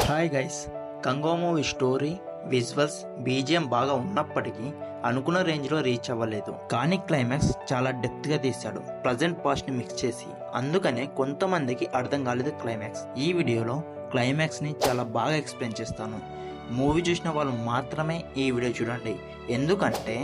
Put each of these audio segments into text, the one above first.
Hi guys, Congo movie story, visuals, BGM బాగా ఉన్నప్పటికీ అనుకున్న రేంజ్లో రీచ్ అవ్వలేదు. కానీ క్లైమాక్స్ చాలా డెప్త్గా తీశాడు, ప్రజెంట్ పాస్ట్ని మిక్స్ చేసి. అందుకనే కొంతమందికి అర్థం కాలేదు క్లైమాక్స్. ఈ వీడియోలో క్లైమాక్స్ని చాలా బాగా ఎక్స్ప్లెయిన్ చేస్తాను. మూవీ చూసిన వాళ్ళు మాత్రమే ఈ వీడియో చూడండి, ఎందుకంటే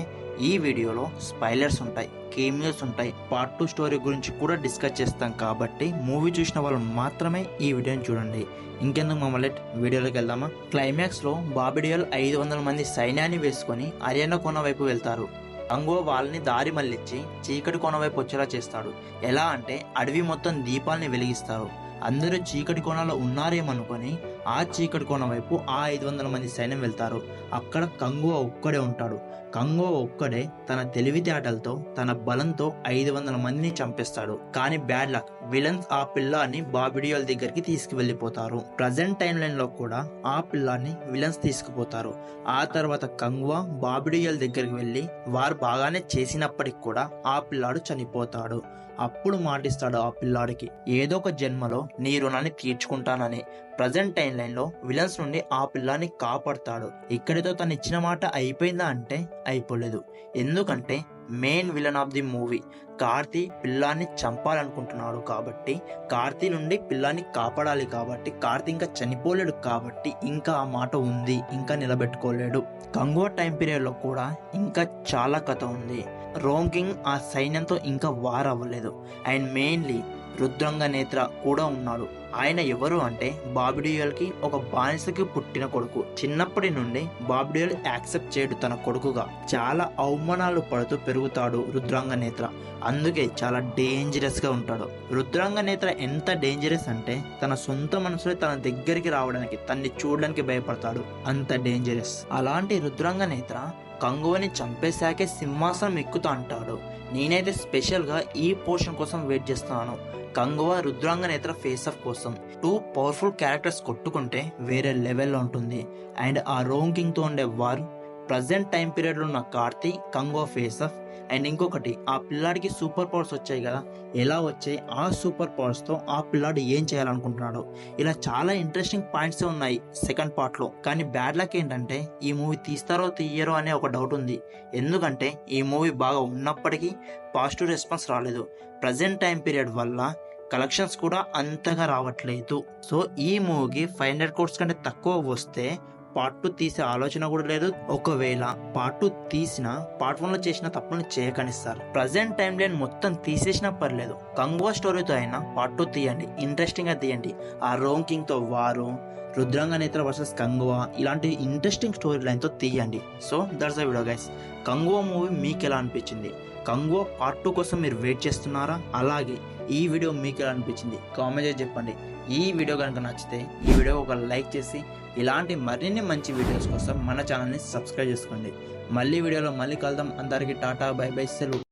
ఈ వీడియోలో స్పాయిలర్స్ ఉంటాయి, కేమియోస్ ఉంటాయి, పార్ట్ 2 స్టోరీ గురించి కూడా డిస్కస్ చేస్తాం. కాబట్టి మూవీ చూసిన వాళ్ళు మాత్రమే ఈ వీడియోని చూడండి. ఇంకెందుకు మమ్మల్ని వీడియోలోకి వెళ్దామా. క్లైమాక్స్లో బాబీ డియోల్ 500 మంది సైన్యాన్ని వేసుకొని అరియన్న కోన వైపు వెళ్తారు. కంగో వాళ్ళని దారి మళ్ళించి చీకటి కోన వైపు వచ్చేలా చేస్తాడు. ఎలా అంటే అడవి మొత్తం దీపాల్ని వెలిగిస్తారు. అందరూ చీకటి కోణలో ఉన్నారేమనుకొని ఆ చీకటి కోణ వైపు ఆ 500 మంది సైన్యం వెళ్తారు. అక్కడ కంగో ఒక్కడే ఉంటాడు. కంగో ఒక్కడే తన తెలివితేటలతో, తన బలంతో 500 మందిని చంపేస్తాడు. కానీ బ్యాడ్ లక్, విలన్స్ ఆ పిల్లాన్ని బాబీ డియోల్ దగ్గరికి తీసుకువెళ్ళిపోతారు. ప్రజెంట్ టైం లైన్ లో కూడా ఆ పిల్లాన్ని విలన్స్ తీసుకుపోతారు. ఆ తర్వాత కంగో బాబీ డియోల్ దగ్గరికి వెళ్ళి వారు బాగానే చేసినప్పటికి కూడా ఆ పిల్లాడు చనిపోతాడు. అప్పుడు మాటిస్తాడు ఆ పిల్లాడికి, ఏదో ఒక జన్మలో నీ రుణాన్ని తీర్చుకుంటానని. ప్రజెంట్ టైం లైన్ లో విలన్స్ నుండి ఆ పిల్లాన్ని కాపాడతాడు. ఇక్కడితో తను ఇచ్చిన మాట అయిపోయిందా అంటే అయిపోలేదు. ఎందుకంటే main villain of the movie Karthi పిల్లాన్ని చంపాలనుకుంటున్నాడు. కాబట్టి కార్తీ నుండి పిల్లాన్ని కాపాడాలి. కాబట్టి కార్తీ ఇంకా చనిపోలేడు. కాబట్టి ఇంకా ఆ మాట ఉంది, ఇంకా నిలబెట్టుకోలేడు. కంగో టైం పీరియడ్ లో కూడా ఇంకా చాలా కథ ఉంది. రోమ్ కింగ్ ఆ సైన్యంతో ఇంకా వార్ అవ్వలేదు. అండ్ మెయిన్లీ రుద్రంగ నేత్ర కూడా ఉన్నాడు. ఆయన ఎవరు అంటే బాబీ డియోల్ కి ఒక బానిసకి పుట్టిన కొడుకు. చిన్నప్పటి నుండి బాబీ డియోల్ యాక్సెప్ట్ చేయడు తన కొడుకుగా. చాలా అవమానాలు పడుతూ పెరుగుతాడు రుద్రాంగ నేత్ర. అందుకే చాలా డేంజరస్ గా ఉంటాడు. రుద్రాంగ నేత్ర ఎంత డేంజరస్ అంటే తన సొంత మనసులో తన దగ్గరికి రావడానికి, తన్ని చూడడానికి భయపడతాడు. అంత డేంజరస్. అలాంటి రుద్రాంగ నేత్ర కంగోని చంపేశాకే సింహాసనం ఎక్కుతా అంటాడు. నేనైతే స్పెషల్ గా ఈ పోర్షన్ కోసం వెయిట్ చేస్తున్నాను. కంగో రుద్రాంగ నేత్ర ఫేస్ ఆఫ్ కోసం 2 పవర్ఫుల్ క్యారెక్టర్స్ కొట్టుకుంటే వేరే లెవెల్లో ఉంటుంది. అండ్ ఆ రోమ్ కింగ్ తో ఉండే వార్, ప్రజెంట్ టైం పీరియడ్ లో ఉన్న Karthi Congo face of. And ఇంకొకటి, ఆ పిల్లాడికి సూపర్ పవర్స్ వచ్చాయి కదా, ఎలా వచ్చాయి, ఆ సూపర్ పవర్స్ తో ఆ పిల్లాడు ఏం చేయాలనుకుంటున్నాడు, ఇలా చాలా ఇంట్రెస్టింగ్ పాయింట్స్ ఉన్నాయి సెకండ్ పార్ట్ లో. కానీ బ్యాడ్ లక్ ఏంటంటే ఈ మూవీ తీస్తారో తీయరో అనే ఒక డౌట్ ఉంది. ఎందుకంటే ఈ మూవీ బాగా ఉన్నప్పటికీ పాజిటివ్ రెస్పాన్స్ రాలేదు. ప్రజెంట్ టైం పీరియడ్ వల్ల కలెక్షన్స్ కూడా అంతగా రావట్లేదు. సో ఈ మూవీకి 500 crores కంటే తక్కువ వస్తే పార్ట్ 2 తీసే ఆలోచన కూడా లేదు. ఒకవేళ పార్ట్ 2 తీసిన పార్ట్ 1 లో చేసిన తప్పులను చేయకండి సార్. ప్రజెంట్ టైం లైన్ మొత్తం తీసేసినా పర్లేదు, కంగో స్టోరీతో అయినా పార్ట్ 2 తీయండి, ఇంట్రెస్టింగ్ గా తీయండి. ఆ రోమ్ కింగ్ తో వారు, రుద్రాంగ నేత్ర వర్సెస్ కంగో, ఇలాంటి ఇంట్రెస్టింగ్ స్టోరీ లైన్ తో తీయండి. So that's the video guys. Congo movie మీకు ఎలా అనిపించింది? కంగో పార్ట్ 2 కోసం మీరు వెయిట్ చేస్తున్నారా? అలాగే ఈ వీడియో మీకు ఎలా అనిపించింది కామెంట్ చేసి చెప్పండి. ఈ వీడియో కనుక నచ్చితే ఈ వీడియో ఒక లైక్ చేసి ఇలాంటి మరిన్ని మంచి వీడియోస్ కోసం మన ఛానల్ని సబ్స్క్రైబ్ చేసుకోండి. మళ్ళీ వీడియోలో మళ్ళీ కలుద్దాం. అందరికీ టాటా, బై బై, సెలవు.